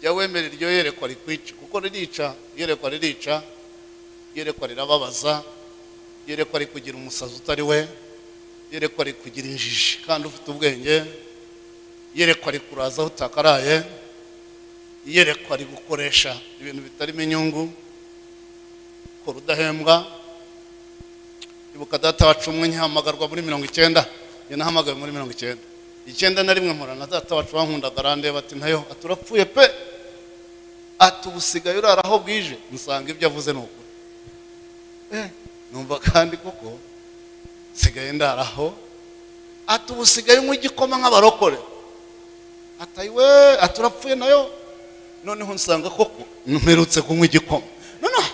jya wemera iryo yerekwa rikwica kuko ririca. Yerekwa ririca, yerekwa rirababaza, yerekwa rikugira umusazi utari we, yerekwa rikugira injiji kandi ufite ubwenge, yerekwa rikuraza utakaraye, yerekwa rigukoresha ibintu bitarimo inyungu, ko rudahembwa. Ibuka data wacu umwe nkihamagarwa muri 90, ye nahamagaye muri 90. 91 mporana data wacu wankundaga arandeba ati ntayo aturapfuye pe, atubusigaye urara aho bwije. Musanga ibyo avuze n'ukuri. Numva kandi kuko sigaye ndaraho, atubusigaye nk'igikoma nk'abarokore. Atayiwe aturapfuye nayo. Noneho nsanga koko numerutse kunywa igikoma. None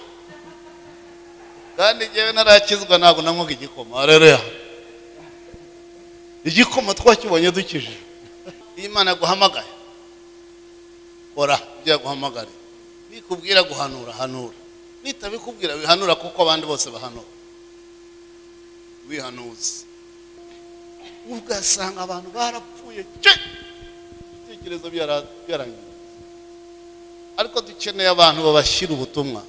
kandi jewe narakizwa ntago nanywaga igikoma. Haleluya. Igikoma twakibonye dukije. Imana guhamagaye, ora bya guhamagara. Nikubwira guhanura hanura, nitabikubwira wihanura kuko abandi bose bahanura. Wihanuza ugasanga abantu barapfuye ibitekerezo byarangiye. Ariko dukeneye abantu babashyira ubutumwa.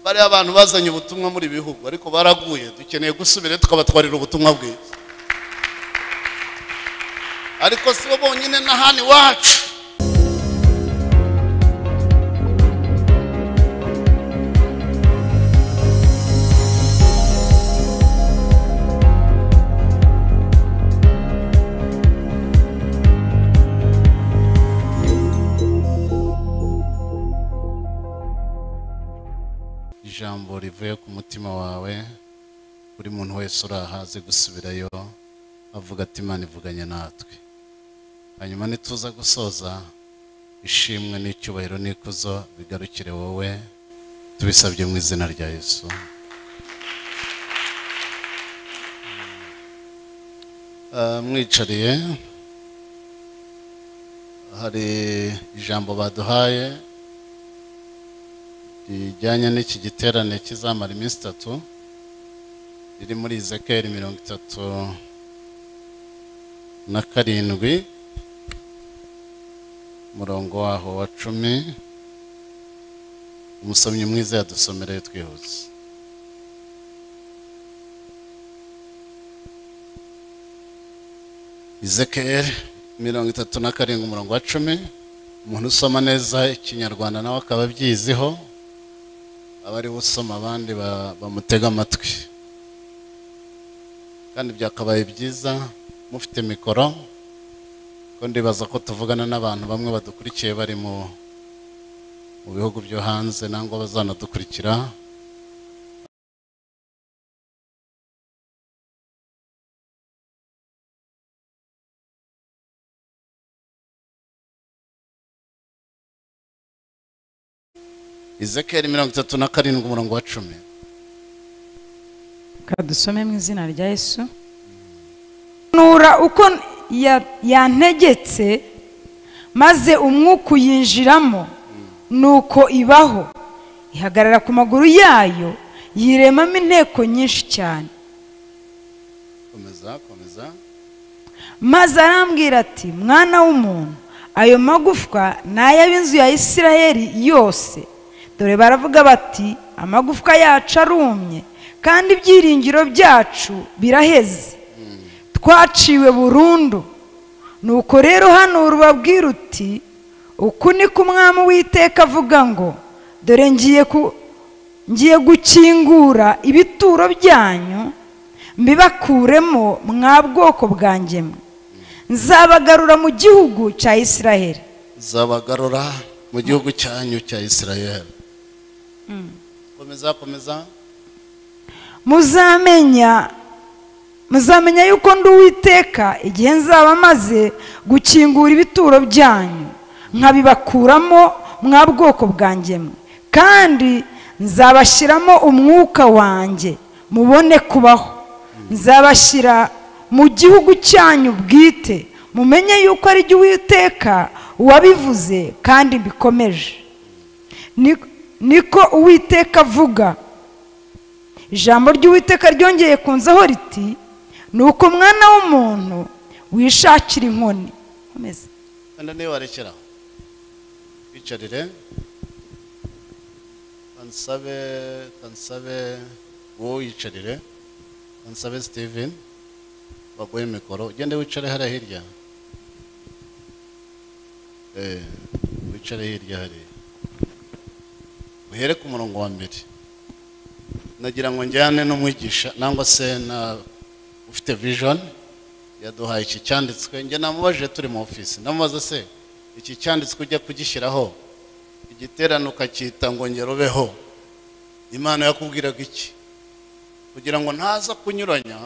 Bari abantu bazanye ubutumwa muri bihugu ariko baraguye. Dukeneye gusubira tukabatwarira ubutumwa bwiza. Ariko si bo bonyine n'ahandi wacu. Ijambo rivuye ku mutima wawe, buri muntu wese urahaze gusubirayo avuga ati Imana ivuganye natwe. Hanyuma nituza gusoza, ishimwe n'icyubahiro n'ikuzo bigarukire wowe, tubisabye mu izina rya Yesu. Mwicariye, hari ijambo baduhaye rijyanye n'iki giterane kizamara iminsi 3, riri muri Ezekiyeli 37 murongo waho wa 10. Umusomyi mwiza yadusomereye twihuse. Ezekiyeli 37 umurongo wa 10. Umuntu usoma neza ikinyarwanda nawe akaba abyiziho, abari usoma abandi bamutega amatwi. Kandi byakabaye byiza mufite mikoro, ko ndibaza ko tuvugana n'abantu bamwe badukurikiye bari mu bihugu byo hanze nangwa bazanadukurikira. Ezekiyeli 37 umurongo wa 10. Kadusome mu izina rya Yesu. Nura uko yantegetse maze umwuka uyinjiramo, nuko ibaho, ihagarara ku maguru yayo, yiremamo inteko nyinshi cyane. Komeza. Maze arambwira ati mwana w'umuntu, ayo magufwa ni ay'ab'inzu ya Isirayeli yose. Dore baravuga bati amagufwa yacu arumye kandi ibyiringiro byacu biraheze, twaciwe burundu. Nuko rero hano urubabwira uti uku niko Umwami Uwiteka avuga ngo dore ngiye gukingura ibituro byanyu mbibakuremo mwa bwoko bwanjye mwe, nzabagarura mu gihugu cya Isirayeli. Zabagarura mu gihugu cyanyu cya Isirayeli. Komeza. Muzamenya yuko ndi Uwiteka igihe nzaba maze gukingura ibituro byanyu nkabibakuramo mwa bwoko bwanjye mwe, kandi nzabashyiramo umwuka wanjye mubone kubaho. Nzabashyira mu gihugu cyanyu bwite, mumenye yuko ari jye Uwiteka wabivuze kandi mbikomeje. Niko Uwiteka avuga. Ijambo ry'Uwiteka ryongeye kunzaho riti nuko mwana w'umuntu wishakira inkoni. Komeza. Kandi niyo warekeraho wicarire kansabe wowe yicarire kansabe Steven bagoye mikoro ugende wicare hariya hirya wicare hirya hariya uhere ku murongo wa mbere nagira ngo njyane n'umwigisha nangwa se na ufite vision yaduhaye iki cyanditswe njye namubajije turi mu office ndamubaza se iki cyanditswe ujya kugishyiraho igiterano ukacyita ngo ngerobeho Imana yakubwiraga iki kugira ngo ntaza kunyuranya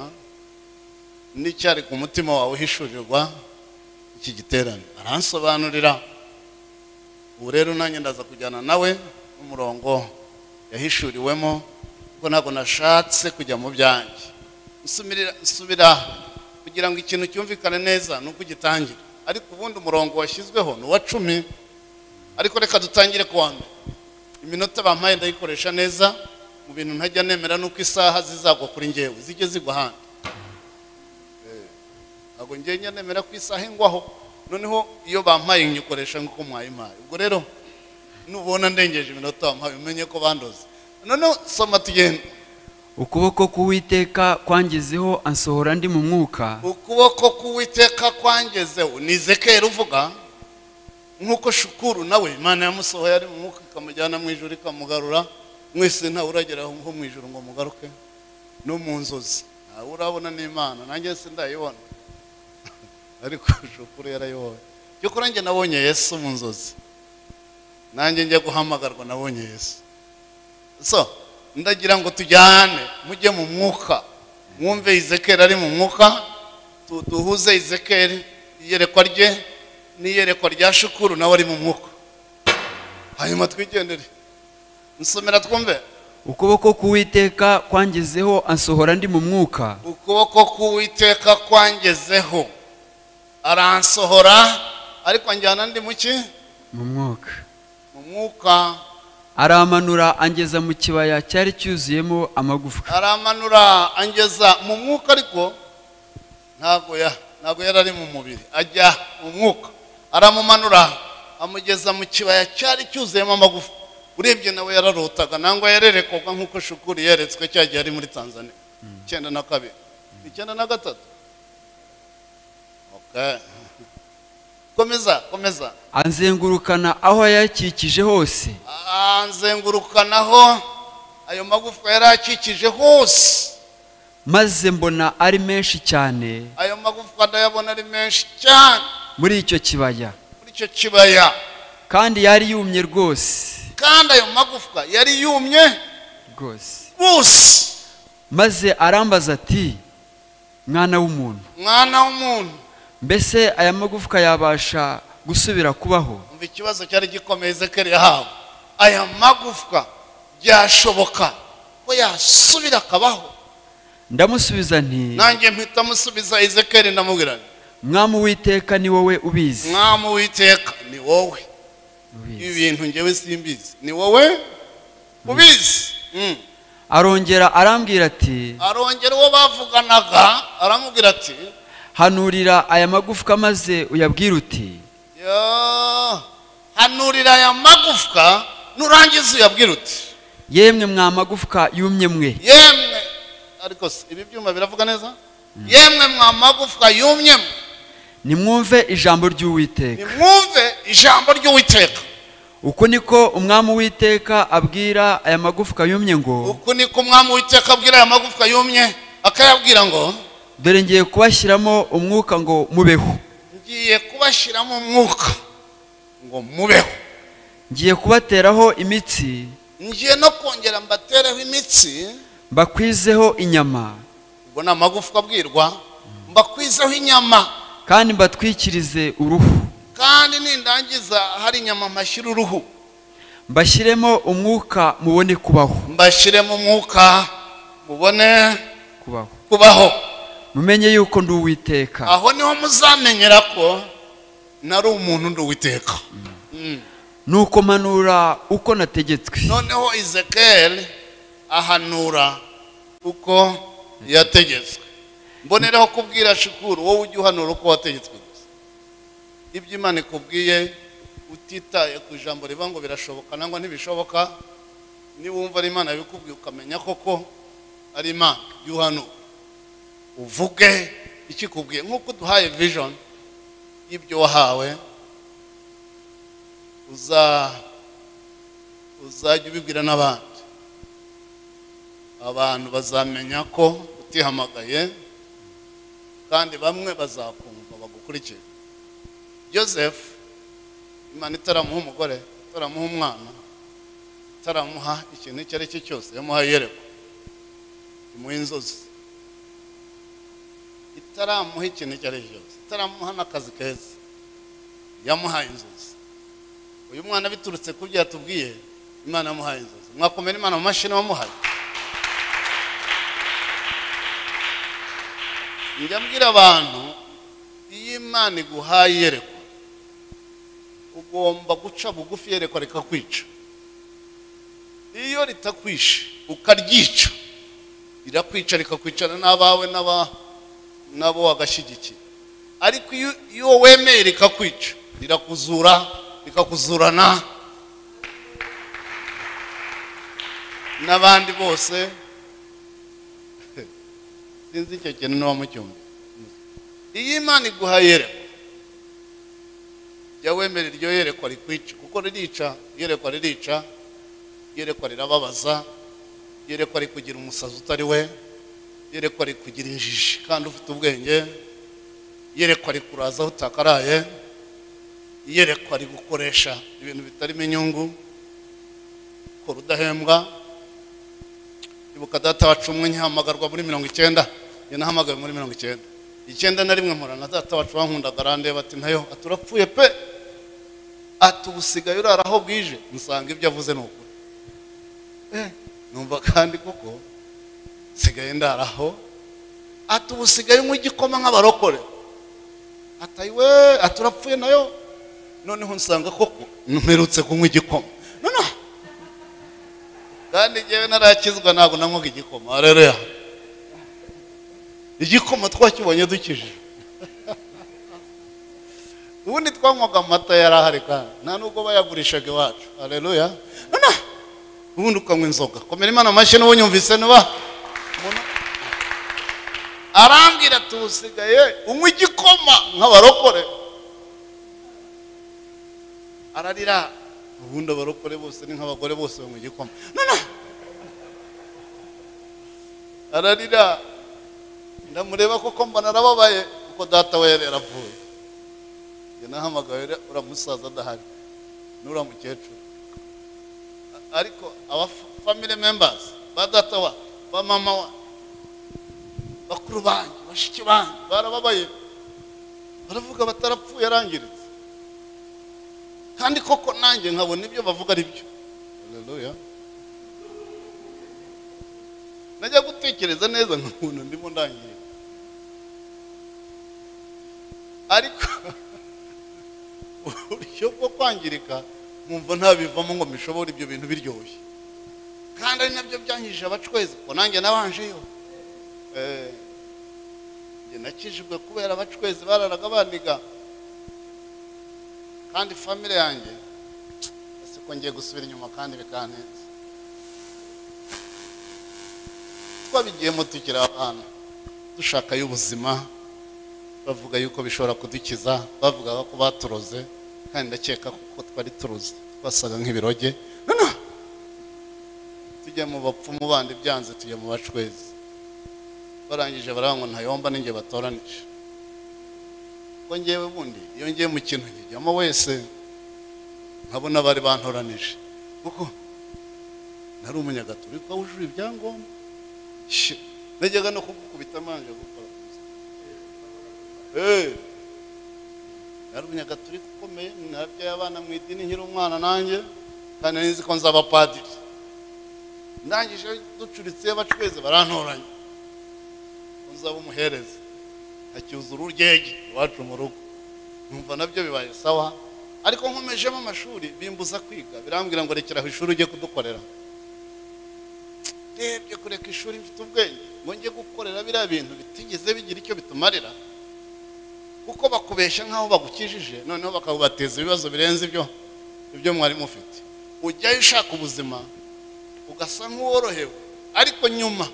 n'icyari ku mutima wawe hishurirwa iki giterano aransobanurira ubu rero nanjye ndaza kujyana nawe n'umurongo yahishuriwemo kuko ntabwo nashatse kujya mu byanjye nsubira kugira ngo ikintu cyumvikane neza nuko ugitangira ariko ubundi umurongo washyizweho ni uwa 10 ariko reka dutangire ku wa mbere iminota bampaye ndayikoresha neza mu bintu ntajya nemera nuko isaha zizagwa kuri njyewe zijye zigwa handi ntabwo njye nemera ku isaha ingwaho noneho iyo bampaye nyikoresha nk'uko mwayimpaye ubwo rero nubona ndengeje iminota bampaye umenye ko bandoze noneho soma tugende ukuboko k'Uwiteka kwangezeho ansohora ndi mu mwuka ukuboko k'Uwiteka kwangezeho ni Ezekiyeli uvuga nkuko Shukuru nawe Imana yamusohoye ari mu mwuka ikamujyana mu ijuru ikamugarura mwese nta uragera nko mu ijuru ngo mugaruke no mu nzozi nta urabona n'Imana nanjye se ndayibona ariko Shukuru yarayoboye cyo kurange nabonye Yesu mu nzozi nanjye njye guhamagarwa nabonye Yesu so ndagira ngo tujyane mujye mu mwuka mwumve Ezekiyeli ari mu mwuka duhuze Ezekiyeli iyerekwa rye n'iyerekwa rya Shukuru nawe ari mu mwuka hanyuma twigendere nsomera twumve ukuboko k'Uwiteka kwangezeho ansohora ndi mu mwuka ukuboko k'Uwiteka kwangezeho aransohora ariko njyana ndi muki mu mwuka aramanura angeza mu kibaya cyari cyuzuyemo amagufwa aramanura angeza mu mwuka ariko ntago yarari mu mubiri ajya mu mwuka aramumanura amugeza mu kibaya cyari cyuzuyemo amagufwa urebye nawe yararotaga nangwa yarerekoga nkuko Shukuru yeretswe cyagiye ari muri Tanzania 92 93 okay komeza anzengurukana aho yakikije hose anzengurukanaho ayo magufwa yarakikije hose maze mbona ari menshi cyane ayo magufwa ndayabona ari menshi cyane muri icyo kibaya kandi yari yumye rwose kandi ayo magufwa yari yumye rwose maze arambaza ati mwana w'umuntu mbese aya magufwa yabasha gusubira kubaho umva ikibazo cyari gikomeye Ezekiyeli yahawe aya magufwa byashoboka ko yasubira akabaho ndamusubiza nti nanjye mpita musubiza Ezekiyeli ndamubwira mwami Uwiteka ni wowe ubizi mwami Uwiteka ni wowe ibintu njyewe simbizi ni wowe ubizi arongera arambwira ati uwo bavuganaga aramubwira ati hanurira aya magufwa maze uyabwira uti hanurira aya magufwa nurangiza uyabwira uti yemwe mwa magufwa yumye mwe yemwe ariko ibi byuma biravuga neza yemwe mwa magufwa yumye mwe nimwumve ijambo ry'Uwiteka uko niko umwami Uwiteka abwira aya magufwa yumye ngo akayabwira ngo dore ngiye kubashyiramo umwuka ngo mubeho ngiye kubateraho imitsi ngiye no kongera mbatereho imitsi mbakwizeho inyama ubwo ni amagufwa abwirwa mbakwizeho inyama kandi mbatwikirize uruhu kandi nindangiza hari inyama mashyira uruhu mbashyiremo umwuka mubone kubaho kubaho mumenye yuko ndi Uwiteka aho niho muzamenyera ko nari umuntu ndi Uwiteka nuko manura uko nategetswe noneho Ezekiyeli ahanura uko yategetswe mbonereho kubwira Shukuru wowe ujye uhanura uko wategetswe ibyo Imana ikubwiye utitaye ku ijambo rivuga ngo birashoboka nangwa ntibishoboka. Niwumva ari Imana yabikubwiye ukamenya koko ari Imana, yuhano uvuge ikikubwiye, nk'uko duhaye vision y'ibyo wahawe, uzajya ubibwira n'abandi. Abantu bazamenya ko utihamagaye, kandi bamwe bazakumva bagukurikira. Joseph, Imana itaramuha umugore, itaramuha umwana, itaramuha ikintu icyo ari cyo cyose, yamuhaye iyerekwa, imuha inzozi. Itaramuha ikintu icyo ari cyo cyose, itaramuha n'akazi keza, yamuhaye inzozi. Uyu mwana biturutse ku byo yatubwiye, Imana yamuhaye inzozi. Mwakomera Imana mu mashini wamuhaye. Njya mbwira abantu, iyo Imana iguhaye iyerekwa, ugomba guca bugufi iyerekwa rikakwica. Iyo ritakwishe ukaryica, rirakwica rikakwicana n'abawe nabo wagashyigikira. Ariko iyo wemeye rikakwica, rirakuzura, rikakuzurana n'abandi bose. Sinzi icyo kintu niba mucyumva. Iyo Imana iguhaye iyerekwa, jya wemera iryo yerekwa rikwica, kuko ririca. Iyerekwa ririca, iyerekwa rirababaza, iyerekwa rikugira umusazi utari we, iyerekwa rikugira injiji kandi ufite ubwenge, iyerekwa rikuraza aho utakaraye, iyerekwa rigukoresha ibintu bitarimo inyungu, ukora udahembwa. Ibuka data wacu umwe nkihamagarwa muri 90, njye nahamagawe muri 90. 91 mpora na data wacu wankundaga arandeba ati ntayo aturapfuye pe, atubusigaye urara aho bwije. Musanga ibyo avuze ni ukuri. Numva kandi kuko sigaye ndaraho, atubusigaye unywa igikoma nk'abarokore. Atayiwe aturapfuye nayo. Noneho nsanga koko mperutse kunywa igikoma. None kandi njyewe narakizwa ntabwo nanywaga igikoma. Haleluya. Igikoma twakibonye dukije. Ubundi twanywaga amata yarahari kandi nta nubwo bayagurishaga iwacu. Haleluya. None ubundi ukanywa inzoga. Komera Imana amashyi n'uwo nyumvise niba arambwira tusigaye unywa igikoma nk'abarokore. Ararira. Ubundi abarokore bose ni nk'abagore bose banywa igikoma. None ararira. Ndamureba koko mbona arababaye kuko data we yari yarapfuye. Njye nahamagaye uramusaza adahari n'uramukecuru. Ariko aba family members ba data wa ba mama wa bakuru banjye bashiki banjye barababaye, baravuga batarapfuye arangiritse. Kandi koko nanjye nkabona ibyo bavuga ari byo. Haleluya. Najya gutekereza neza nk'umuntu ndimo ndangiye. Ariko uburyo bwo kwangirika mwumva ntabivamo ngo mbishobore ibyo bintu biryoshye. Kandi ari nabyo byanyije abacwezi ko nanjye nabanjeyo. Njye nakijijwe kubera abacwezi bararaga bandiga. Kandi family yanjye siko ngiye gusubira inyuma kandi bikaneza. Twabigiyemo tukiri abana dushaka y'ubuzima, bavuga yuko bishobora kudukiza, bavugaga ko baturoze, kandi ndakeka kuko twari turuze, twasaga nk'ibiroge. None tujya mu bapfumu bandi byanze, tujya mu bacwezi. Barangije barangwa ntayomba ninjye batoranije. Ko ngewe bundi iyo ngiye mu kintu njyamo wese nkabona bari bantoranije, kuko nari umunyagatolika wujuje ibyangombwa. Najyaga no kugukubita amanje gukora. Nari umunyagatolika ukomeye, nabyaye abana mu idini nkiri umwana nanjye, kandi nzi ko nzaba padiri. Ndangije ducuritse abacwezi barantoranya, nzaba umuhereza, hacyuzura urugege iwacu mu rugo. Numva nabyo bibaye sawa, ariko nkomejemo amashuri bimbuza kwiga, birambwira ngo rekera ishuri ujye kudukorera. Ndebye kureka ishuri mfite ubwenge ngo njye gukorera biriya bintu bitigeze bigira icyo bitumarira. kuko bakubeshya nk'aho bagukijije noneho bakabateza ibibazo birenze ibyo mwari mufite. Ujyayo ushaka ubuzima ugasa nk'uworohewe, ariko nyuma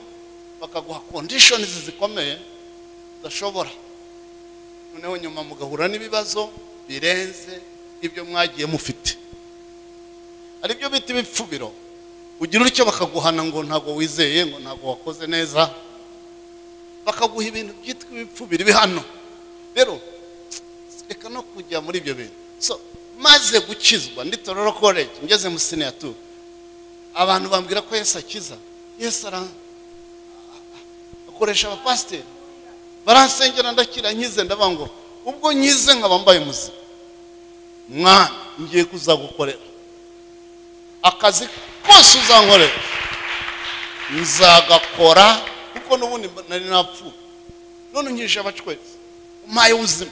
bakaguha conditions zikomeye udashobora, noneho nyuma mugahura n'ibibazo birenze ibyo mwagiye mufite. Ari byo biti bipfubiro, ugira utyo bakaguhana ngo ntago wizeye, ngo ntago wakoze neza, bakaguha ibintu byitwa ibipfubiro bihano. Rero reka no kujya muri ibyo bintu. So maze gukizwa ndi Tororo College, ngeze mu senior 2, abantu bambwira ko Yesu akiza. Yesu akoresha abapasiteri, baransengera ndakira, nkize ndabango ubwo nkize nkaba mbaye muzima, mwana ngiye kuzagukorera akazi kose uzankorera nzagakora, kuko n'ubundi nari napfuye, none nkisha abacwezi umpaye ubuzima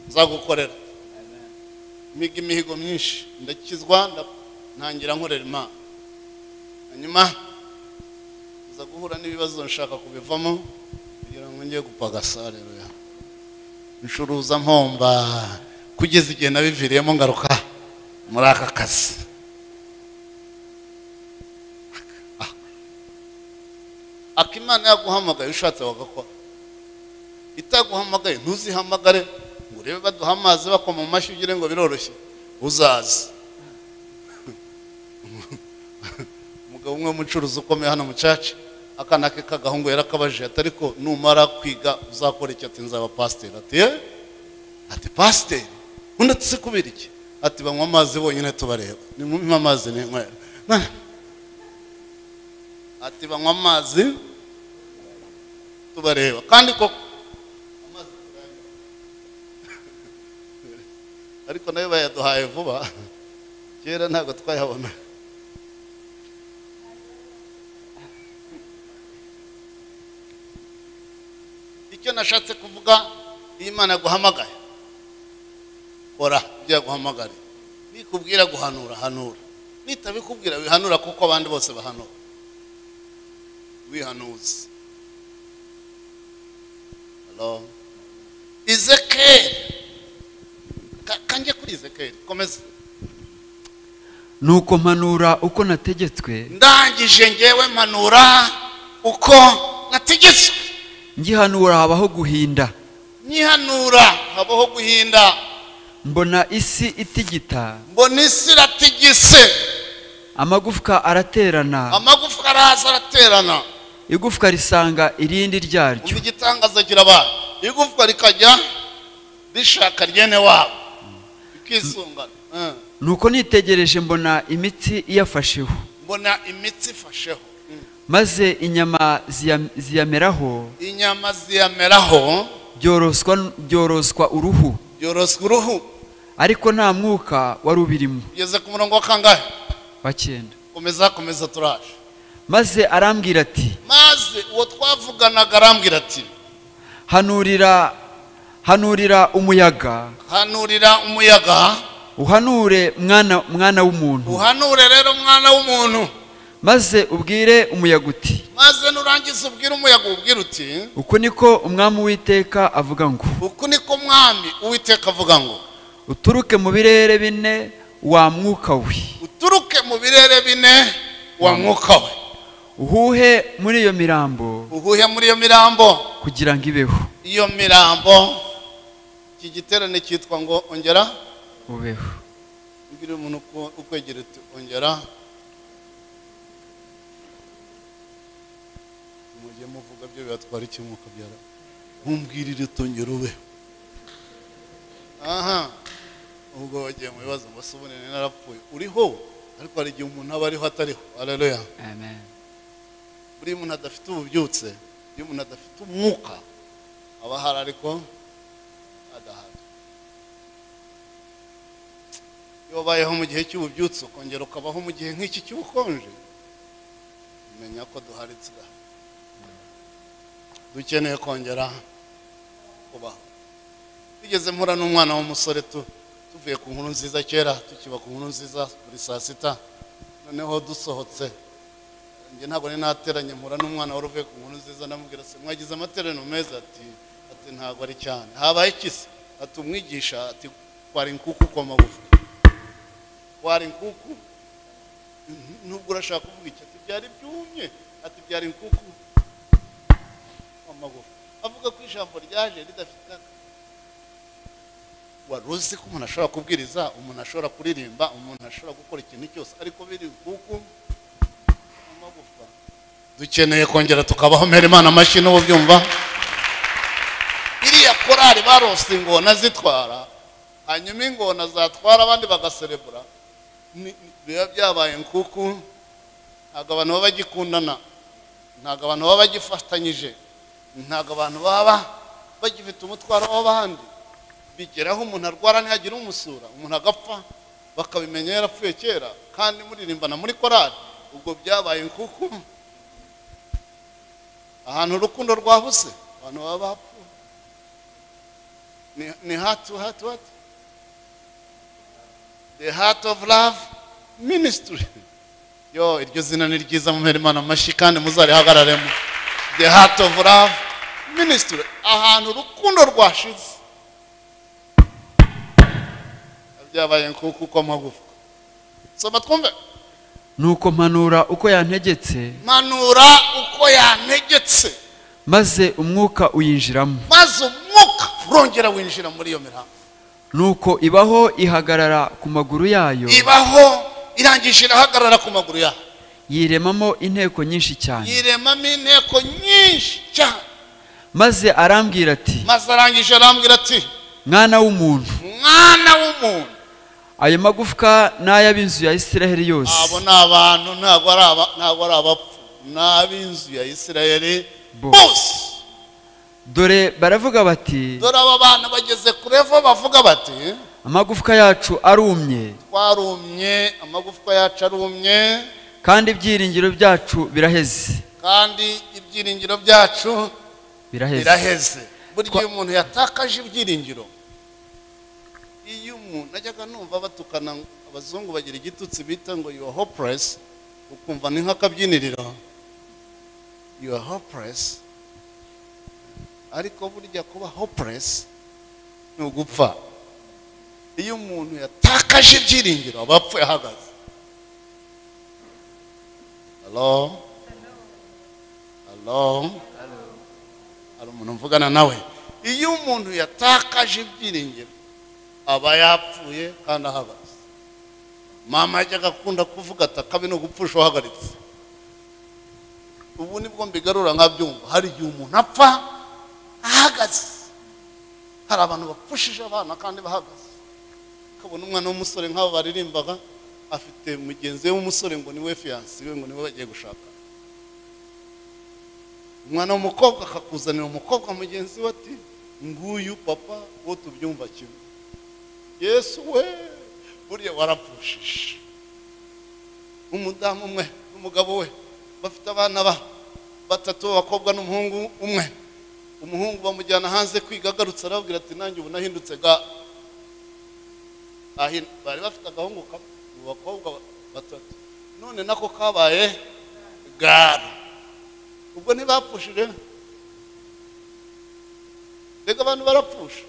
nzagukorera. Imihigo myinshi ndakizwa, ntangira nkorera Imana. Hanyuma nza guhura n'ibibazo nshaka kubivamo kugira ngo ngiye gupagasa. Rero ncuruza mpomba kugeza igihe nabiviriyemo ngaruka muri aka kazi. Akimana yaguhamagaye ushatse wagakora, itaguhamagaye ntuzihamagare ngo urebe baduha amazi bakoma mu mashyi ugire ngo biroroshye uzaze. Umugabo umwe w'umucuruzi ukomeye hano mu caca, akana ke kagahungu yarakabajije ati ariko numara kwiga uzakora iki? Ati nzaba pasiteri. Ati pasiteri undi ati se kubera iki? Ati banywa amazi bonyine tubareba, ni mu amazi ni nkwera. Ati banywa amazi tubareba kandi koko amazi ariko nayo bayaduhaye vuba, kera ntabwo twayabona. Icyo nashatse kuvuga, Imana guhamagaye kora ibyo yaguhamagare, nikubwira guhanura hanura, nitabikubwira wihanura, kuko abandi bose bahanura. Wihanuzi. Hello Ezekiel, kanjye kuri Ezekiel komeza. nuko mpanura uko nategetswe, ndangije ngewe mpanura uko nategetswe. ngihanura habaho guhinda, nyihanura habaho guhinda. mbona isi itigita, mbona isi iratigise, amagufwa araterana, amagufwa araza araterana, igufwa risanga irindi ryaryo. undi gitangaza kirabaye, igufwa rikajya rishaka ryene wabo bikisungana. Nuko nitegereje mbona imitsi iyafasheho, mbona imitsi ifasheho, maze inyama ziyameraho, inyama ziyameraho, byoroswa uruhu, byoroswa uruhu, ariko nta mwuka wari ubirimo. ugeze ku murongo wa kangahe? wa 9. komeza turaje. maze arambwira ati, maze uwo twavuganaga arambwira ati, hanurira umuyaga, hanurira umuyaga, uhanure mwana w'umuntu. uhanure rero mwana w'umuntu, maze ubwire umuyaga uti, maze nurangiza ubwire umuyaga ubwire uti, uku niko umwami Uwiteka avuga ngo, uku niko umwami Uwiteka avuga ngo, uturuke mu birere bine wa mwuka we, uturuke mu birere bine wa mwuka we, uhuhe muri iyo mirambo, uhuhe muri iyo mirambo kugira ngo ibeho. iyo mirambo, iki giterane cyitwa ngo ongera ubeho. ubwire umuntu ukwegera uti ongera, mujye muvuga byo bibatwara iki mwuka byara, ntumbwirire utongera ubeho. Aha, ubwo wagiye mu bibazo ngo subone narapfuye, uriho ariko hari igihe umuntu aba ariho atariho. Haleluya, amen. buri muntu adafite ububyutse, iyo umuntu adafite umwuka aba hari ariko adahari. Iyo wabayeho mu gihe cy'ububyutse ukongera ukabaho mu gihe nk'iki cy'ubukonje, menya ko duharitse, dukeneye kongera kubaho. Tugeze mpura n'umwana w'umusore tuvuye ku nkuru nziza, kera tukiba ku nkuru nziza buri saa sita, noneho dusohotse, njye ntabwo ni nateranye, mpura n'umwana wari uvuye ku nkuru nziza, ndamubwira se mwagize amateraniro meza? Ati ntabwo ari cyane. Habaye iki se? ati umwigisha ati kwara inkuku kwa magufa, kwara inkuku nubwo urashaka kuvuga iki ati byari byumye, ati byari inkuku kwa magufa. Avuga ko ijambo ryaje ridafite waruzi ko umuntu ashobora kubwiriza, umuntu ashobora kuririmba, umuntu ashobora gukora ikintu cyose, ariko biri inkuku kwa magufa. Dukeneye kongera tukabaho mbere Imana amashyi n'ubu byumva. Iriya korari barose ingona zitwara, hanyuma ingona zatwara abandi bagaserebura, biba byabaye nkuku. Ntabwo abantu baba bagikundana, ntabwo abantu baba bagifatanyije, ntabwo abantu baba bagifite umutwaro w'abandi. Bigeraho umuntu arwara ntihagire umusura, umuntu agapfa bakabimenya yarapfuye kera, kandi muririmbana muri korari, ubwo byabaye nkuku. Ahantu urukundo rwabuse abantu baba bapfuye. Ni heart to heart what? The Heart of Love Ministry. Yo, iryo zina ni ryiza mu Imana amashyi kandi muzarihagararemo. The Heart of Love Ministry. Ahantu urukundo rwashize byabaye nkuko kwa magufa. Soma twumve. nuko mpanura uko yantegetse, Manura uko yantegetse, maze umwuka uyinjiramo. maze umwuka urongera winjira muri iyo mihango. Nuko ibaho ihagarara ku maguru yayo, Ibaho irangije irahagarara ku maguru yayo, yiremamo inteko nyinshi cyane. yiremamo inteko nyinshi cyane. Maze arambwira ati, Maze arangije arambwira ati, mwana w'umuntu, mwana w'umuntu, ayo magufwa n'ay'ab'inzu ya Isiraheli yose. abo ni abantu, ntabwo ari abapfu, ni ab'inzu ya Isiraheli bose. Dore baravuga bati, Dore aba bantu bageze kurevo bavuga bati, amagufwa yacu arumye, twarumye, amagufwa yacu arumye, kandi ibyiringiro byacu biraheze. kandi ibyiringiro byacu Biraheze. biraheze. Burya iyo umuntu yatakaje ibyiringiro, iyo umuntu najyaga numva batukana, abazungu bagira igitutsi bita ngo you are hopeless, ukumva ni nk'akabyiniriro, you are hopeless. Ariko burya kuba hopeless ni ugupfa. Iyo umuntu yatakaje ibyiringiro aba apfuye ahagaze. Hello? Hello? Hari umuntu mvugana nawe. Iyo umuntu yatakaje ibyiringiro aba yapfuye kandi ahagaze. Mama yajyaga akunda kuvuga ati akabi no gupfusha uhagaritse. Ubu nibwo mbigarura nkabyumva, hari igihe umuntu apfa ahagaze. Hari abantu bapfushije abana kandi bahagaze. Kabona umwana w'umusore nk'abo baririmbaga, afite mugenzi we w'umusore ngo niwe fiancé we, ngo niwe bagiye gushaka. Umwana w'umukobwa akakuzanira umukobwa mugenzi we ati, nguyu papa wo tubyumva kimwe. Yesu we, buriya warapfushije. Umudamu umwe n'umugabo we bafite abana batatu, abakobwa n'umuhungu umwe. Umuhungu bamujyana hanze kwiga, agarutse arabwira ati, nanjye ubu nahindutse ga. Bari bafite agahungu mu bakobwa batatu, none nako kabaye gara. Ubwo ntibapfushije? Rega abantu barapfusha.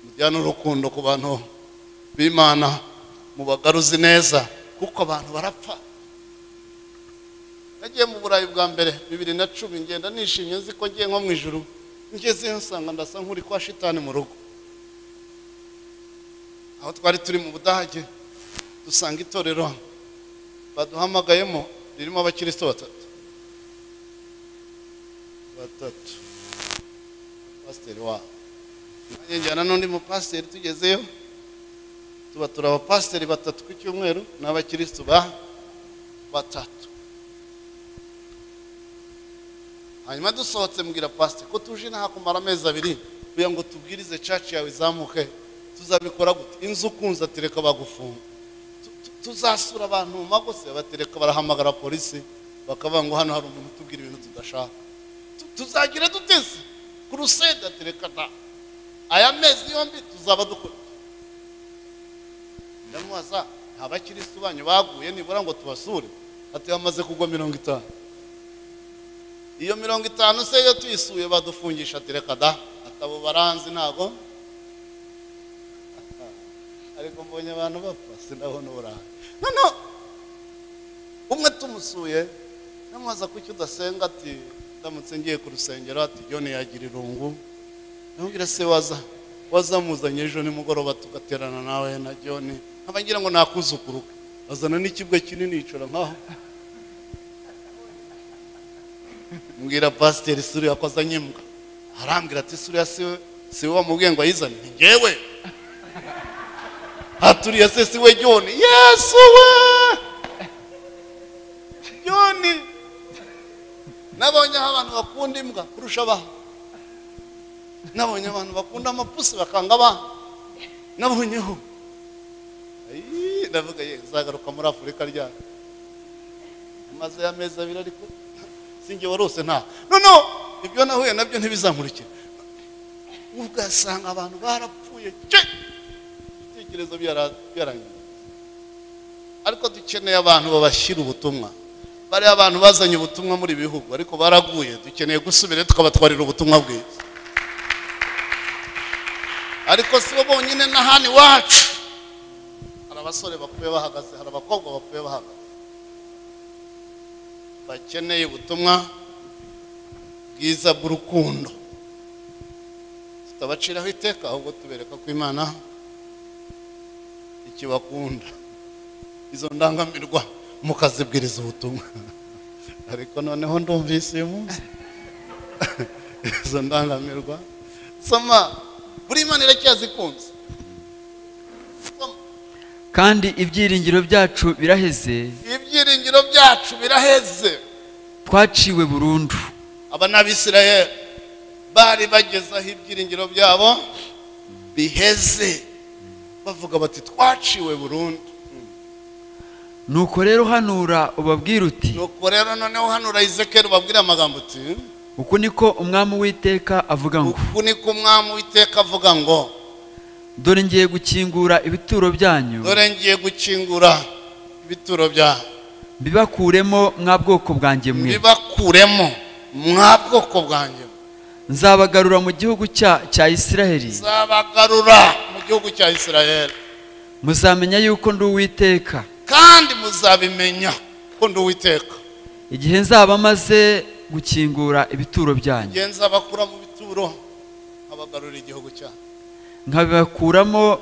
Mujyana urukundo ku bantu b'Imana, mubagaruzi neza, kuko abantu barapfa. Nagiye mu Burayi bwa mbere 2010, ngenda nishimye nzi ko ngiye nko mu ijuru. Ngeze nsanga ndasa nk'uri kwa shitani mu rugo. Aho twari turi mu Budage, dusanga itorero baduhamagayemo ririmo abakristo batatu. Pasiteri wa njyana n'undi mu pasiteri, tugezeyo tuba turi abapasiteri batatu ku cyumweru n'abakristo batatu. Hanyuma dusohotse mbwira pasiteri ko tuje naha kumara amezi 2 kugira ngo tubwirize church yawe izamuke. Tuzabikora gute? Inzu kunza atereka bagufunga. Tuzasura abantu mu magose, batereka barahamagara polisi, bakavuga ngo hano hari umuntu tubwira ibintu tudashaka. Tuzagira duteze crusade, atereka da aya mezi yombi tuzaba dukora. Ndamubaza, abakristo banyu baguye nibura ngo tubasure? Ati bamaze kugwa 50. Iyo 50 se yo tuyisuye badufungisha, atereka da abo baranzi ntago ariko mbonye abantu bapfa sinabona uburayi. None umwe tumusuye namubaza kuki udasenga, ati ndamutse ngiye ku rusengero, ati John yagira irungu. Namubwira se wazamuzanye ejo nimugoroba tugaterana nawe na John, nkaba ngira ngo nakuzukuruke, azana n'ikibwe kinini yicara nkaho. Mbwira pasiteri Suriya ko azanye imbwa, arambwira ati Suriya si we wamubwiye ngo ayizane? Ngewe aturiye se si we John? Yesu we John. Nabonye abantu bakunda imbwa kurusha abantu, nabonye abantu bakunda amapusi bakanga abantu, nabonyeho ndavuga ye zagaruka muri Afurika ryari maze y'amezi 2 ariko singe warose nta no ibyo nahuye nabyo ntibizankurikira. Ugasanga abantu barapfuye ibitekerezo byarangiye. Ariko dukeneye abantu babashyira ubutumwa, bari abantu bazanye ubutumwa muri bihugu ariko baraguye, dukeneye gusubira tukabatwarira ubutumwa bwiza. Ariko si bo bonyine n'ahandi wacu hari abasore bakuye bahagaze, hari abakobwa bakuye bahagaze bakeneye ubutumwa bwiza bw'urukundo. Tutabaciraho iteka, ahubwo tubereka ko Imana ikibakunda. Izo ndangamirwa mukazibwiriza ubutumwa. Ariko noneho ndumvise uyu munsi izo ndangamirwa soma buri Imana iracyazikunze. kandi ibyiringiro byacu biraheze, Ibyiringiro byacu biraheze, twaciwe burundu. aba n'Abisirayeli bari bageze aho ibyiringiro byabo biheze, bavuga bati twaciwe burundu. Nuko rero hanura ubabwira uti, Nuko rero noneho hanura Ezekiyeli ubabwira amagambo uti, uku niko umwami w'Iteka avuga ngo, uku niko umwami w'Iteka avuga ngo, dore ngiye gukingura ibituro byanyu, dore ngiye gukingura ibituro byanyu, bibakuremo mwa bwoko bwanjye mwe, bibakuremo mwa bwoko bwanjye, nzabagarura mu gihugu cya Isiraheli, nzabagarura mu gihugu cya Isirayeli, muzamenya yuko ndi Uwiteka, kandi muzabimenya ko ndi Uwiteka igihe nzaba maze gukingura ibituro byanyu, igihe nzabakura mu bituro abagarura igihugu cyanyu, nkabibakuramo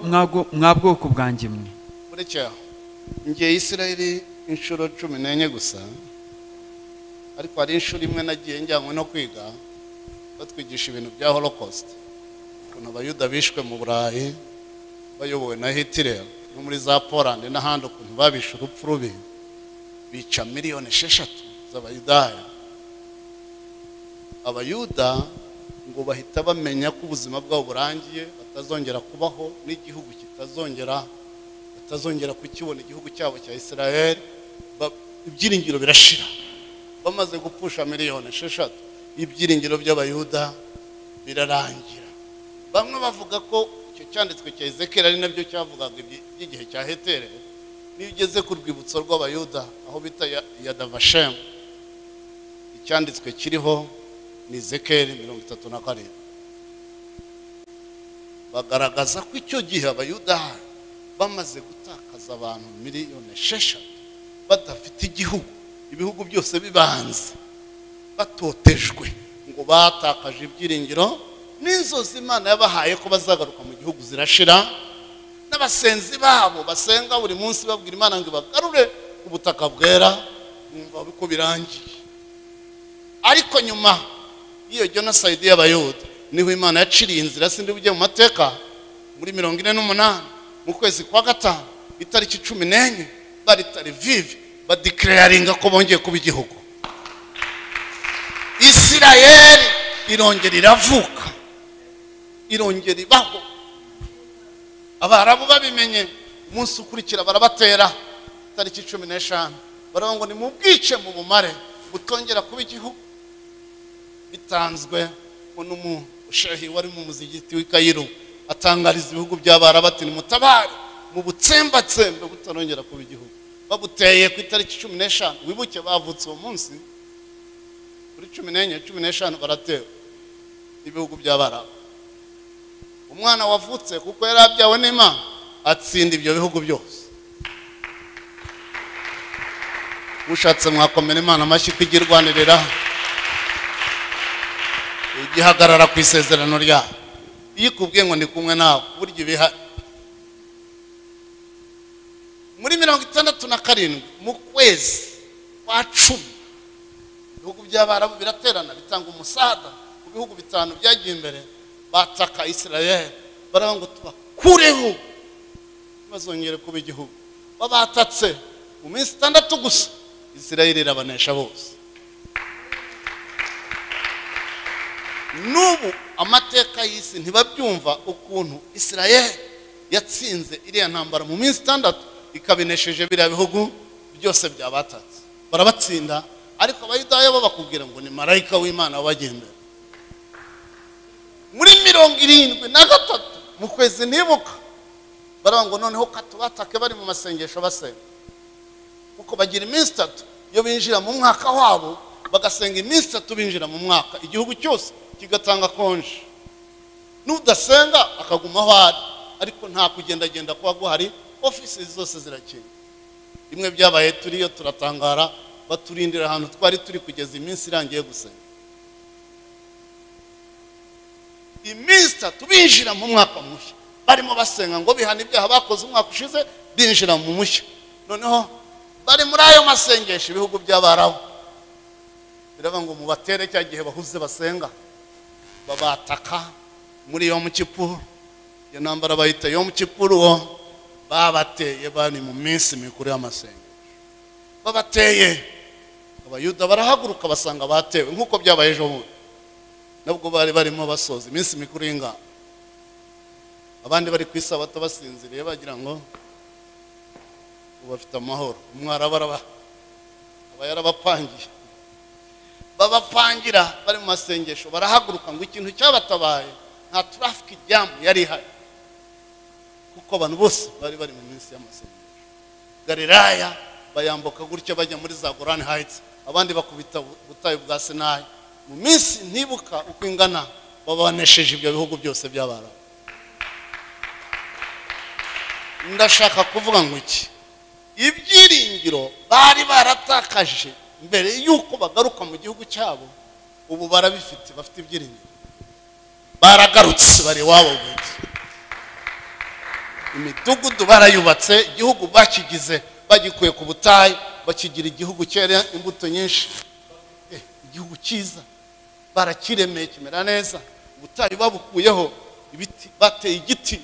mwa bwoko bwanjye mwe. muri cyaho ngiye Isirayeli inshuro 14 gusa, ariko hari inshuro imwe nagiye njyanywe no kwiga batwigisha ibintu bya Holocaust, ukuntu abayuda bishwe mu Burayi bayobowe na Hitler, no muri za Poland n'ahandi, ukuntu babishe urupfu rubi, bica miliyoni 6 z'abayudaya. Abayuda ngo bahita bamenya ko ubuzima bwabo burangiye, batazongera kubaho, n'igihugu batazongera kukibona, igihugu cyabo cya Isirayeli. Ibyiringiro birashira, bamaze gupfusha miliyoni 6, ibyiringiro by'abayuda birarangira. Bamwe bavuga ko icyo cyanditswe cya Ezekiyeli ari nabyo cyavugaga iby'igihe cya Hitler. Niyo ugeze ku rwibutso rw'abayuda aho bita Yad Vashem, icyanditswe kiriho ni Ezekiyeli 37. Bagaragaza ko icyo gihe abayuda bamaze gutakaza abantu miliyoni 6 badafite igihugu, ibihugu byose bibanze, batotejwe, ngo batakaje ibyiringiro, n'inzozi Imana yabahaye ko bazagaruka mu gihugu zirashira, n'abasenzi babo basenga buri munsi babwira Imana ngo bagarure ubutaka bwera, bumva ko birangiye. Ariko nyuma iyo genocide y'abayuda niho Imana yaciriye inzira, sindi bujye mu mateka, muri 48 mu kwezi kwa 5 itariki 14 bari Tel-Aviv badeclaringa ko bongeye kuba igihugu. Isirayeli irongera iravuka, irongera ibaho. Abarabu babimenye, umunsi ukurikira barabatera itariki 15, baravuga ngo nimubwice mu bumare butongera kuba igihugu. Bitanzwe n'umushehi wari mu muzigiti w'i Kairo, atangariza ibihugu by'Abarabu ati nimutabare mu butsembatsembe butarongera kuba igihugu. Babuteye ku itariki 15, wibuke bavutse uwo munsi, kuri 14 baratera ibihugu by'Abarabu. umwana wavutse kuko yari abyawe n'Imana atsinda ibyo bihugu byose. Ushatse mwakomera Imana amashyi kwigirwanirira igihagarara ku isezerano ryayo. Iyo ikubwiye ngo ndi kumwe nawe burya ibihari. Muri 67 mu kwezi kwa 10 ibihugu by'Abarabu biraterana bitanga umusada ku bihugu bitanu byagiye imbere, bataka Israel baravuga ngo tubakureho bazongere kuba igihugu. Babatatse mu minsi 6 gusa Israel irabanesha bose. Nubu amateka y'isi ntibabyumva ukuntu Israel yatsinze iriya ntambara mu minsi 6 ikabinesheje biriya bihugu byose byabatatse. Barabatsinda, ariko abayudayo bo bakubwira ngo ni marayika w'Imana wabagenda. Muri 73 mu kwezi nibuka baravuga ngo noneho katubatake bari mu masengesho basenga. Kuko bagira iminsi 3 iyo binjira mu mwaka wabo, bagasenga iminsi 3 binjira mu mwaka, igihugu cyose kigatanga konje. Nudasenga akaguma aho ari, ariko nta kugenda kuba guhari, offices zose zirakinga. Rimwe byabaye turiyo turatangara, baturindira ahantu twari turi kugeza iminsi irangiye gusenga. Iminsi 3 binjira mu mwaka mushya barimo basenga ngo bihana ibyaha bakoze umwaka ushize, binjira mu mushya. Noneho bari muri ayo masengesho ibihugu by'Abarabu biravuga ngo mubatere cya gihe bahuze basenga, babataka muri Yom Kippur. Iyo ntambara bayita Yom Kippur, babateye bani mu minsi mikuru y'amasengesho. Babateye abayuda barahaguruka basanga batewe nkuko byabaye ejo bundi, nabwo bari barimo basoza iminsi mikuru y'ingano. Abandi bari ku isabato basinziriye bagira ngo bafite amahoro. Umwara aba yarabapangiye, babapangira bari mu masengesho. Barahaguruka ngo ikintu cyabatabaye nta traffic jam yari ihari, kuko abantu bose bari mu minsi y'amasengesho. Galilaya bayambuka gutya bajya muri za Golan Heights, abandi bakubita butayu bwa Sinai. Mu minsi ntibuka uko ingana babanesheje ibyo bihugu byose by'Abarabu. Ndashaka kuvuga ngo iki, ibyiringiro bari baratakaje mbere yuko bagaruka mu gihugu cyabo, ubu barabifite, bafite ibyiringiro. Baragarutse bari wabo bwite. Imidugudu barayubatse, igihugu bakigize bagikuye ku butayu bakigira igihugu cyera imbuto nyinshi, igihugu cyiza. Barakiremeye kimera neza, ubutayu babukuyeho ibiti, bateye igiti,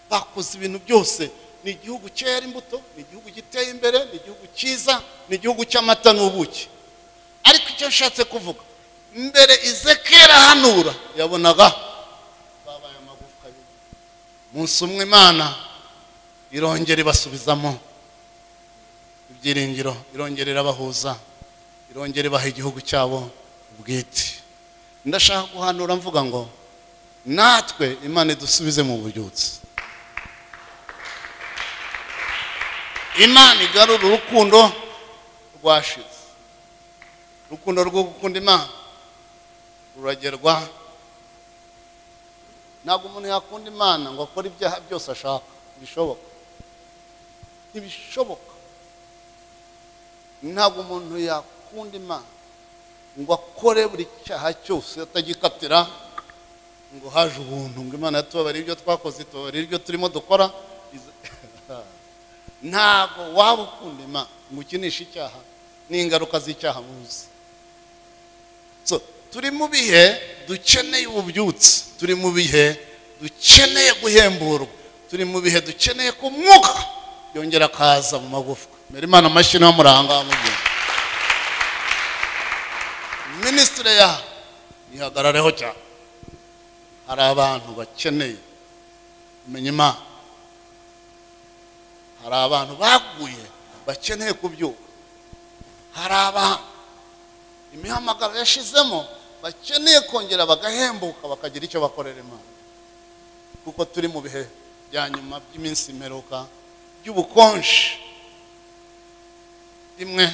bakoze ibintu byose. Ni igihugu cyera imbuto, ni igihugu giteye imbere, ni igihugu cyiza, ni igihugu cy'amata n'ubuki. Ariko icyo nshatse kuvuga, mbere Ezekiyeli hanura yabonaga babaye amagufwa y'ubu. Munsi umwe Imana irongera ibasubizamo ibyiringiro, irongera irabahuza, irongera ibaha igihugu cyabo ubwite. Ndashaka guhanura mvuga ngo natwe Imana idusubize mu bubyutse. Imana igarura urukundo rwashize. Urukundo rwo gukunda Imana ruragerwa. Ntabwo umuntu yakunda Imana ngo akore ibyaha byose ashaka, bishoboka. Ntibishoboka. Ntabwo umuntu yakunda Imana ngo akore buri cyaha cyose atagikatira ngo haje ubuntu, ngo Imana yatubabarira ibyo twakoze, itubabarira ibyo turimo dukora. Ntabwo waba ukunda Imana ngo ukinishe icyaha n'ingaruka z'icyaha muzi. So turi mu bihe dukeneye ububyutse, turi mu bihe dukeneye guhemburwa, turi mu bihe dukeneye ko umwuka yongera akaza mu magufwa. Mbere Imana amashyi n'amuranga amubwira ministre ya ihagarareho cyane. Hari abantu bakeneye kumenya Imana, hari abantu baguye bakeneye kubyuka, hari abantu imihamagaro yashizemo bakeneye kongera bagahembuka bakagira icyo bakorera Imana. Kuko turi mu bihe bya nyuma by'iminsi imperuka by'ubukonje. Imwe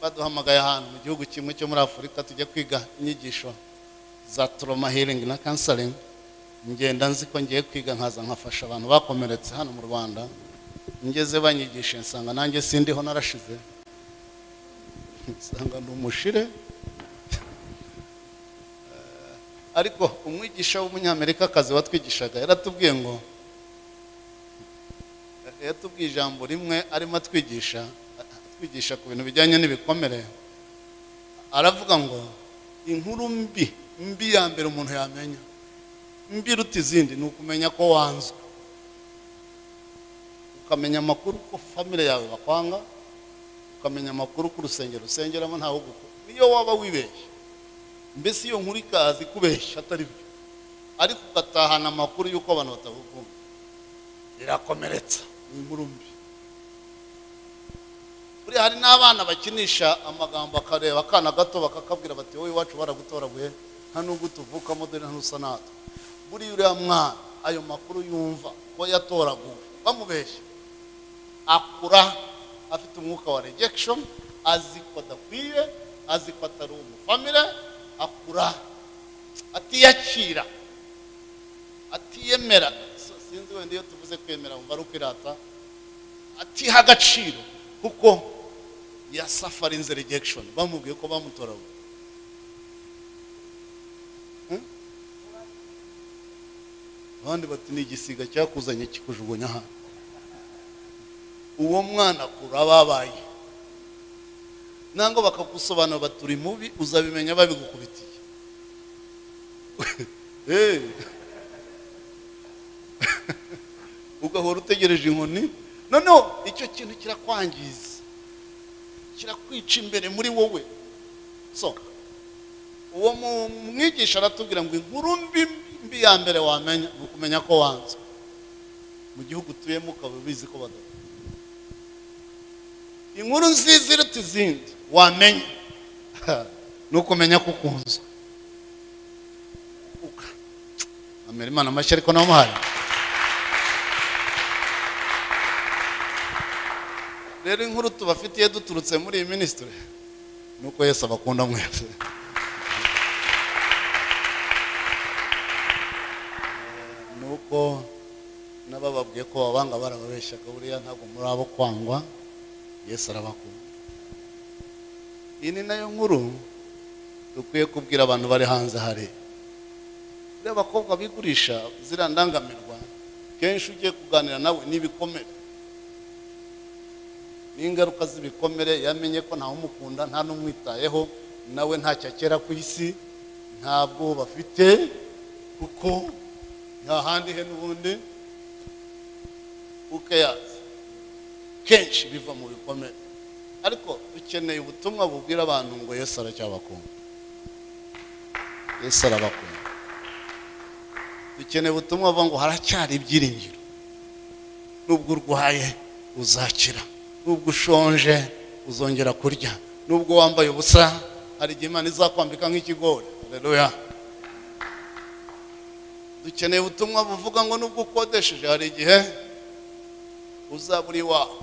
baduhamagaye ahantu mu gihugu kimwe cyo muri Afurika tujya kwiga inyigisho za trauma healing na counseling. ngenda nzi ko ngiye kwiga nkaza nkafasha abantu bakomeretse hano mu Rwanda, ngeze banyigisha nsanga nanjye sindiho narashize, nsanga ndi umushire. Ariko umwigisha w'umunyamerika kazi watwigishaga yaratubwiye ngo, yatubwiye ijambo rimwe arimo atwigisha ku bintu bijyanye n'ibikomere. Aravuga ngo inkuru mbi ya mbere umuntu yamenya, mbi ruta izindi, ni ukumenya ko wanzwe, ukamenya amakuru ko family yawe bakwanga, ukamenya amakuru ko urusengero usengeramo ntawe ugukunda. Niyo waba wibeshye, mbese iyo nkuru ikazi kubeshya atari byo, ariko ugatahana amakuru y'uko abantu batagukunda, irakomeretsa. Ni inkuru mbi. Buri hari n'abana bakinisha amagambo, akareba akana gato bakakabwira bati wowe iwacu baragutoraguye, nta nubwo tuvukamo dore ntusa natwe. Buri uriya mwana ayo makuru yumva ko yatoraguwe bamubeshya, akura afite umwuka wa rejection, azi ko adakwiye, azi ko atari umufamile, akura atiyakira, atiyemera. Sinzi wenda iyo tuvuze kwemera umva ari ukwirata, atiha agaciro kuko yasafarinze rejection, bamubwiye ko bamutoraguye. Abandi bati ni igisiga cyakuzanye kikujugunya hano. Uwo mwana akura babaye, nango bakagusobanura baturi mubi, uzabimenya babigukubitiye. Ugahora utegereje inkoni. Noneho icyo kintu kirakwangiza, kirakwica imbere muri wowe. So uwo mwigisha aratubwira ngo inkuru mbi ya mbere wamenya ni ukumenya ko wanzwe. Mu gihugu utuyemo ukaba ubizi ko badakunda. Inkuru nziza iruta izindi wamenya ni ukumenya ko ukunzwe. Amera Imana amashyi ariko nawe muhari. Rero inkuru tubafitiye duturutse muri iyi ministry nuko Yesu abakunda mwese. Nuko nabababwiye ko abanga barababeshyaga, buriya ntabwo muri abo kwangwa, Yesu arabakunda. Iyi ni nayo nkuru dukwiye kubwira abantu bari hanze hari. Rero abakobwa bigurisha zira ndangamirwa, kenshi ugiye kuganira nawe n'ibikomere, n'ingaruka z'ibikomere. Yamenye ko ntawe umukunda, nta n'umwitayeho, nawe ntacyo akera ku isi, ntabwo bafite, kuko nta handi he n'ubundi ukeyazi. Kenshi biva mu bikomere. Ariko dukeneye ubutumwa bubwira abantu ngo Yesu aracyabakunda, Yesu arabakunda. Dukeneye ubutumwa buvuga ngo haracyari ibyiringiro, nubwo urwaye uzakira, nubwo ushonje uzongera kurya, nubwo wambaye ubusa hari igihe Imana izakwambika nk'ikigori. Haleluya. Dukeneye ubutumwa buvuga ngo nubwo ukodesheje hari igihe uzaba uri wawe,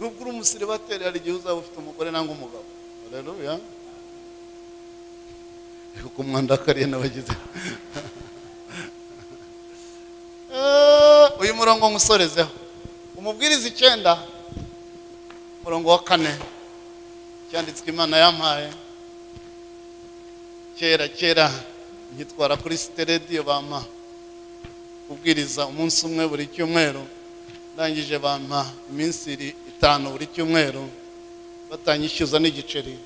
nubwo uri umusiribateri hari igihe uzaba ufite umugore nangwa umugabo. Haleluya. Kuko umwanda kariye n'abagize. Uyu murongo ngusorezeho, Umubwiriza 9 murongo wa 4, cyanditswe Imana yampaye kera nkitwara kuri radio bampa kubwiriza umunsi umwe buri cyumweru. Ndangije bampa iminsi 5 buri cyumweru, batanyishyuza n'igiceri,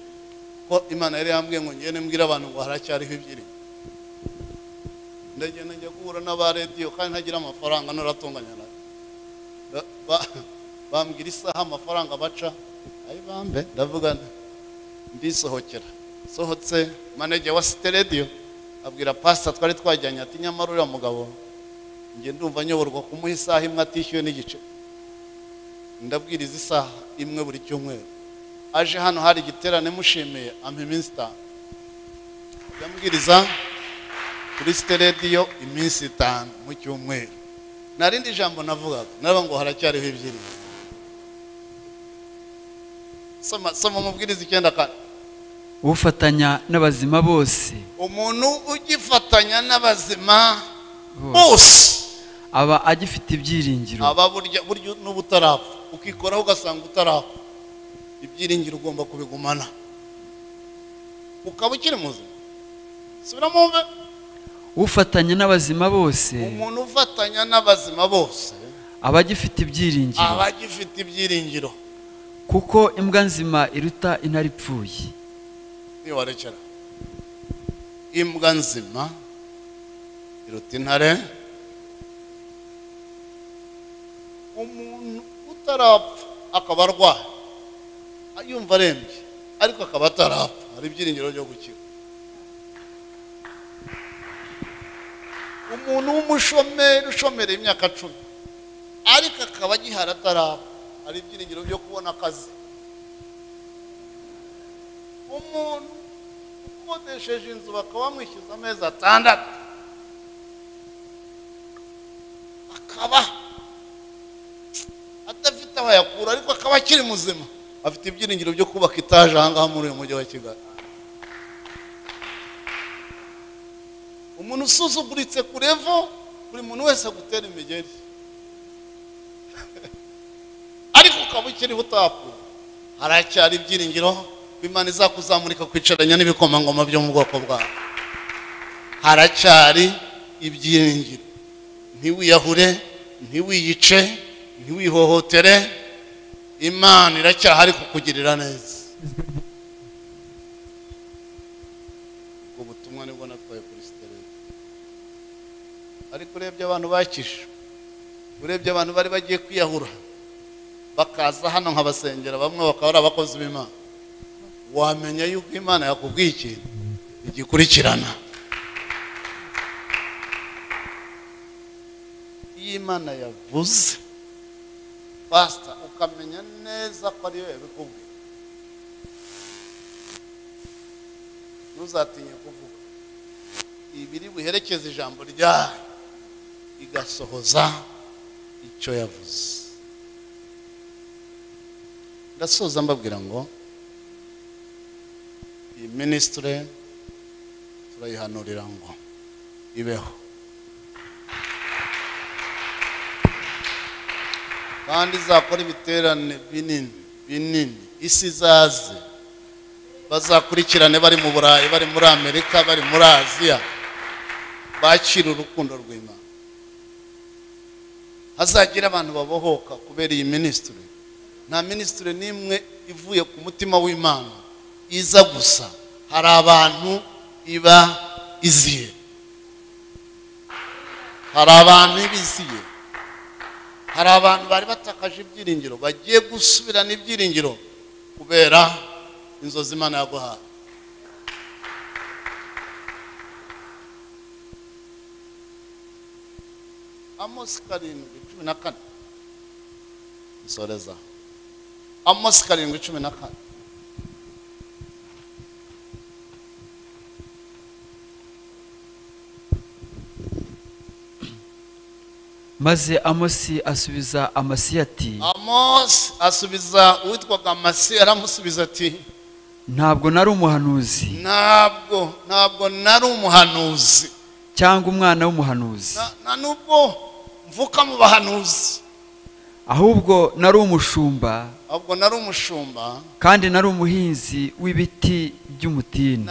ko Imana yari yambwiye ngo ngene mbwira abantu ngo haracyariho ibyiringiro. Ndagenda njya guhura n'aba radio kandi ntagira amafaranga naratunganya na bambwira isaha amafaranga baca ayi bambe. Ndavuga ndisohokera, sohotse manager wa radio abwira pastor twari twajyanye ati nyamara uriya mugabo nge ndumva nyoborwa kumuha isaha imwe atishyuye n'igice. Ndabwiriza isaha imwe buri cyumweru. Aje hano hari igiterane mushimiye ampa iminsi 5. Ndambwiriza kuri radio iminsi 5 mu cyumweru. Narindi jambo navugaga naba ngo haracyariho ibyiringiro. Soma Umubwiriza 9:4. ufatanya n'abazima bose. Umuntu ugifatanya n'abazima bose aba agifite ibyiringiro. aba burya n'ubutarapfa ukikoraho ugasanga utarapfa, ibyiringiro ugomba kubigumana ukaba ukiri muzima. Subira mumve, ufatanya n'abazima bose umuntu ufatanya n'abazima bose aba agifite ibyiringiro, aba agifite ibyiringiro. kuko imbwa nzima iruta intare ipfuye. Niyo warekera, imbwa nzima iruta intare. Umuntu utarapfa akaba arwaye yumva arembye ariko akaba atarapfa, hari ibyiringiro byo gukira. Umuntu w'umushomeri ushomereye imyaka 10 ariko akaba agihari atarapfa, hari ibyiringiro byo kubona akazi. Umuntu ukodesheje inzu bakaba bamwishyuza amezi 6 akaba adafite aho yakura ariko akaba akiri muzima, afite ibyiringiro byo kubaka etaje ahangaha muri uyu mujyi wa Kigali. Umuntu usuzuguritse ku revo, buri muntu wese agutera imigeri ariko ukaba ukiriho utapfuye, haracyari ibyiringiro ko Imana izakuzamurika kwicaranya n'ibikomangoma byo mu bwoko bwawe. Haracyari ibyiringiro. Ntiwiyahure, ntiwiyice, ntiwihohotere, Imana iracyahari kukugirira neza. Ubwo butumwa nibwo natwaye kuri siteresi. Ariko urebye abantu bakishe, urebye abantu bari bagiye kwiyahura bakaza hano nk'abasengera, bamwe bakaba ari abakozi b'Imana, wamenya yuko Imana yakubwiye ikintu igikurikirana. Iyo Imana yavuze pastor ukamenya neza ko ari yo yabikubwiye, ntuzatinye kuvuga ibiri buherekeza ijambo ryayo igasohoza icyo yavuze. Ndasoza mbabwira ngo iyi ministry turayihanurira ngo ibeho, kandi izakora ibiterane binini, isi izaze, bazakurikirane bari mu Burayi, bari muri Amerika, bari muri Aziya, bakira urukundo rw'Imana. Hazagira abantu babohoka kubera iyi ministry. Nta ministry nimwe ivuye ku mutima w'Imana iza gusa, hari abantu iba iziye, hari abantu ibiziye, hari abantu bari batakaje ibyiringiro bagiye gusubirana ibyiringiro kubera inzozi Imana yaguhaye. Amos 7:14 nsoreza. Amos 7:14 maze Amosi asubiza Amasiya ati, Amos asubiza uwitwaga Amasiya, aramusubiza ati, ntabwo nari umuhanuzi, ntabwo nari umuhanuzi cyangwa umwana w'umuhanuzi, na nubwo mvuka mu bahanuzi, ahubwo nari umushumba, kandi nari umuhinzi w'ibiti by'umutini.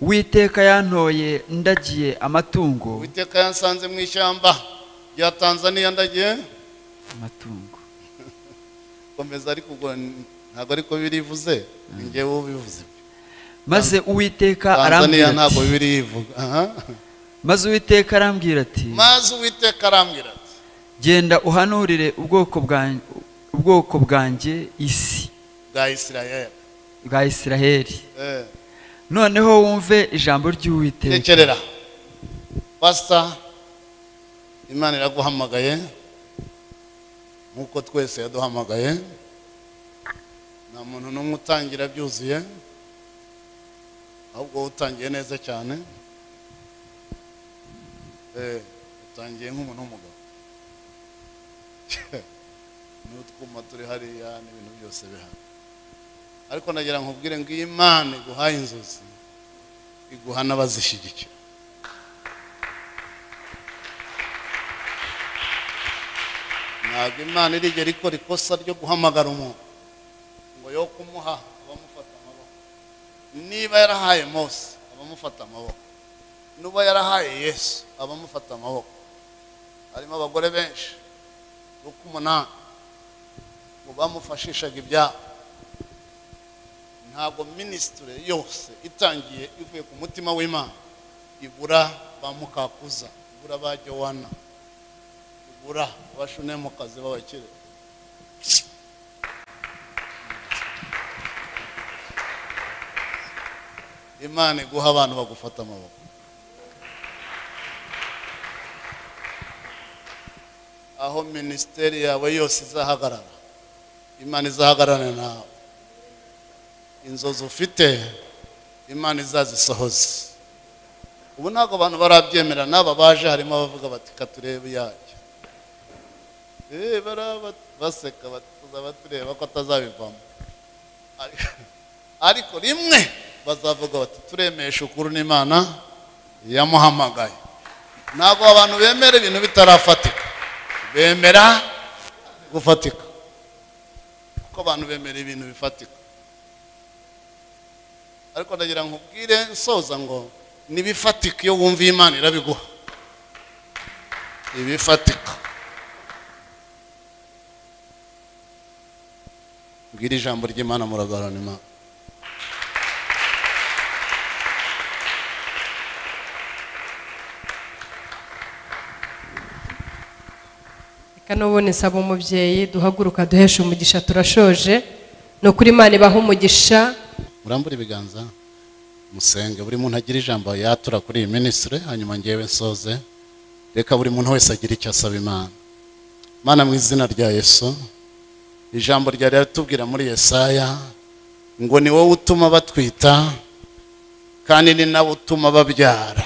Uwiteka yantoye ndagiye amatungo, Uwiteka yansanze mu ishyamba rya Tanzania ndagiye amatungo. Komeza ariko ubwo ntabwo ariko birivuze, njyewe ubivuze. Maze Uwiteka arambwira ati, ntabwo birivuga. maze Uwiteka arambwira ati, genda uhanurire ubwoko bwanjye isi bwa Isiraheli, noneho wumve ijambo ry'Uwiteka. Tekerera pastor, Imana iraguhamagaye nkuko twese yaduhamagaye. Nta muntu n'umwe utangira byuzuye, ahubwo utangiye neza cyane. Utangiye nk'umuntu w'umugabo n'utwuma turi hariya n'ibintu byose bihari, ariko nagira nkubwire ngo Imana iguhaye inzozi iguha n'abazishyigikira. ntabwo imana irigera ikora ikosa ryo guhamagara umuntu ngo yo kumuha abamufata amaboko. Niba yarahaye Mose abamufata amaboko, nuba yarahaye Yesu abamufata amaboko. Harimo abagore benshi umunani ngo bamufashishaga ibyabo. Ntabwo ministry yose itangiye ivuye ku mutima w'Imana ibura ba Mukakuza, ibura ba Jowana, ibura abashunemukazi b'abakire. Imana iguha abantu bagufata amaboko. Aho ministeri yawe yose izahagarara, Imana izahagararana nawe. Inzozi ufite Imana izazisohoza. Ubu ntabwo abantu barabyemera, n'aba baje harimo abavuga bati katurebe yajya. Baseka batuzaba tureba ko atazabivamo. Ariko rimwe bazavuga bati turemesha ukuri n'Imana yamuhamagaye. Ntabwo abantu bemera ibintu bitarafatika, bemera gufatika. Kuko abantu bemera ibintu bifatika. Ariko ndagira nkubwire nsoza ngo nibifatika, iyo wumva Imana irabiguha. Ibifatika. Mbwira ijambo ry'Imana muragarana Imana. Kanobone saba umubyeyi duhaguruka duhesha umugisha, turashoje. No kuri Imana ibaho umugisha. Murambura ibiganza musenge, buri muntu agira ijambo yatura kuri iyi ministry, hanyuma ngewe nsoze. Reka buri muntu wese agira icyo asaba Imana. Mana mu izina rya Yesu, ijambo ryari ratubwira muri Yesaya ngo ni wowe utuma batwita kandi ni nawe utuma babyara,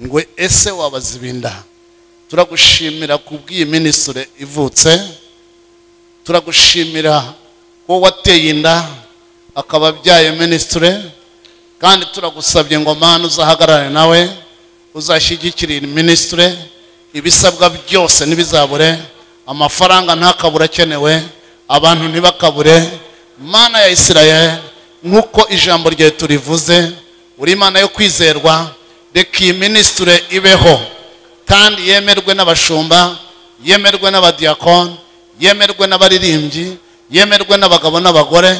ngo ese wabazibinda. Turagushimira kubw'iyi ministry ivutse, turagushimira ko wateye inda akaba abyaye ministry, kandi turagusabye ngo Mana uzahagarare nawe, uzashyigikira iyi ministry, ibisabwa byose nibizabure, amafaranga ntakabura akenewe, abantu ntibakabure. Mana ya Isirayeli, nkuko ijambo ryawe turivuze, uri Imana yo kwizerwa. Reka iyi ministry ibeho kandi yemerwe n'abashumba, yemerwe n'abadiakoni, yemerwe n'abaririmbyi, yemerwe n'abagabo n'abagore,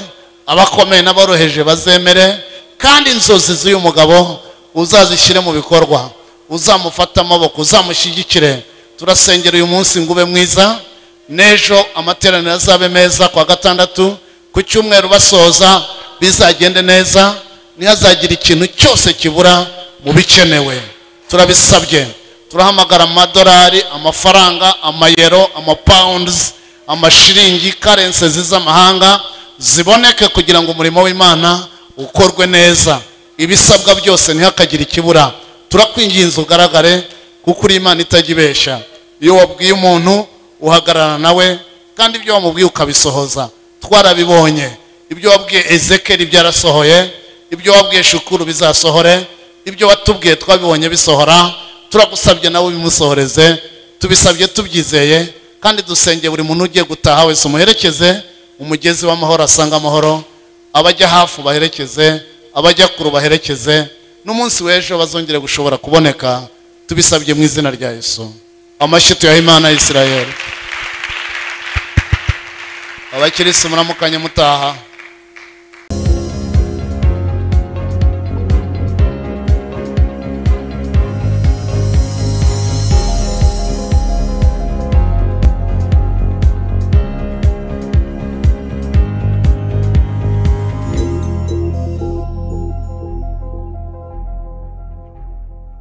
abakomeye n'aboroheje bazemere. Kandi inzozi z'uyu mugabo uzazishyire mu bikorwa, uzamufata amaboko, uzamushyigikire. Turasengera uyu munsi ngo ube mwiza, n'ejo amateraniro azabe meza, kwa gatandatu ku cyumweru basoza bizagende neza, ntihazagira ikintu cyose kibura mu bikenewe. Turabisabye, turahamagara amadolari, amafaranga, amayero, amapounds, amashiringi, currencies z'amahanga ziboneke kugira ngo umurimo w'Imana ukorwe neza. Ibisabwa byose ntihakagire ikibura. Turakwinginze ugaragare, kuko uri Imana itajya ibeshya. Iyo wabwiye umuntu uhagarara nawe, kandi ibyo wamubwiye ukabisohoza. Twarabibonye ibyo wabwiye Ezekiel byarasohoye, ibyo wabwiye Shukuru bizasohore, ibyo watubwiye twabibonye bisohora. Turagusabye nawe bimusohoreze, tubisabye tubyizeye. Kandi dusengeye buri muntu ugiye gutaha wese umuherekeze, umugezi w'amahoro asanga amahoro. Abajya hafu baherekeze, abajya kuru baherekeze, n'umunsi w'ejo bazongere gushobora kuboneka. Tubisabye mu izina rya Yesu. Amashyi tuyahe Imana ya Isirayeli. Abakirisi muramukanye mutaha.